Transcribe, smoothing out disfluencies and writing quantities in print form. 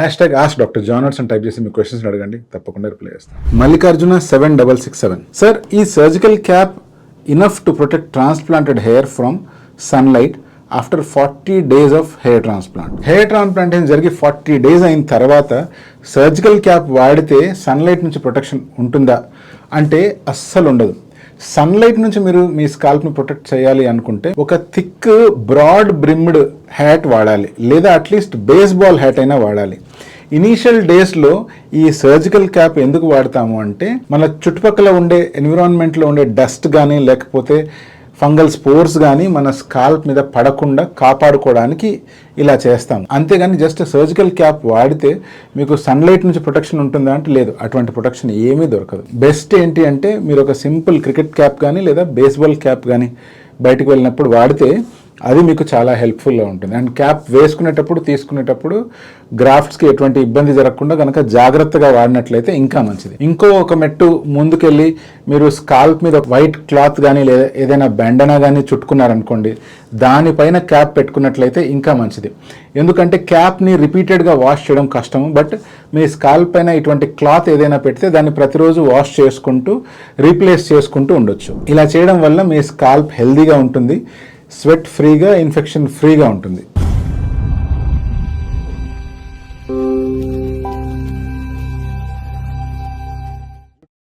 #ask Dr. John అని type చేసి మీ questions అడగండి, తప్పకుండా రిప్లై చేస్తాను. మల్లికార్జున 7667, సార్ ఈ surgical cap enough to protect transplanted hair from sunlight after 40 days of hair transplant. Hair transplantation జరిగి 40 days అయిన తర్వాత సర్జికల్ క్యాప్ వాడితే సన్లైట్ నుంచి ప్రొటెక్షన్ ఉంటుందా అంటే అస్సలు ఉండదు. సన్లైట్ నుంచి మీరు మీ స్కాల్ప్ని ప్రొటెక్ట్ చేయాలి అనుకుంటే ఒక థిక్ బ్రాడ్ బ్రిమ్డ్ హ్యాట్ వాడాలి, లేదా అట్లీస్ట్ బేస్బాల్ హ్యాట్ అయినా వాడాలి. ఇనీషియల్ డేస్లో ఈ సర్జికల్ క్యాప్ ఎందుకు వాడతాము అంటే మన చుట్టుపక్కల ఉండే ఎన్విరాన్మెంట్లో ఉండే డస్ట్ కానీ లేకపోతే ఫంగల్ స్పోర్స్ కానీ మన స్కాల్ప్ మీద పడకుండా కాపాడుకోవడానికి ఇలా చేస్తాం. అంతేగాని జస్ట్ సర్జికల్ క్యాప్ వాడితే మీకు సన్లైట్ నుంచి ప్రొటెక్షన్ ఉంటుందా అంటే లేదు, అటువంటి ప్రొటెక్షన్ ఏమీ దొరకదు. బెస్ట్ ఏంటి అంటే మీరు ఒక సింపుల్ క్రికెట్ క్యాప్ కానీ లేదా బేస్బాల్ క్యాప్ కానీ బయటకు వెళ్ళినప్పుడు వాడితే అది మీకు చాలా హెల్ప్ఫుల్గా ఉంటుంది. అండ్ క్యాప్ వేసుకునేటప్పుడు తీసుకునేటప్పుడు గ్రాఫ్ట్స్కి ఎటువంటి ఇబ్బంది జరగకుండా కనుక జాగ్రత్తగా వాడినట్లయితే ఇంకా మంచిది. ఇంకో ఒక మెట్టు ముందుకెళ్ళి మీరు స్కాల్ప్ మీద వైట్ క్లాత్ కానీ లేదా ఏదైనా బ్యాండనా కానీ చుట్టుకున్నారనుకోండి, దానిపైన క్యాప్ పెట్టుకున్నట్లయితే ఇంకా మంచిది. ఎందుకంటే క్యాప్ని రిపీటెడ్గా వాష్ చేయడం కష్టం, బట్ మీ స్కాల్ప్ పైన ఇటువంటి క్లాత్ ఏదైనా పెడితే దాన్ని ప్రతిరోజు వాష్ చేసుకుంటూ రీప్లేస్ చేసుకుంటూ ఉండొచ్చు. ఇలా చేయడం వల్ల మీ స్కాల్ప్ హెల్దీగా ఉంటుంది, స్వెట్ ఫ్రీగా, ఇన్ఫెక్షన్ ఫ్రీగా ఉంటుంది.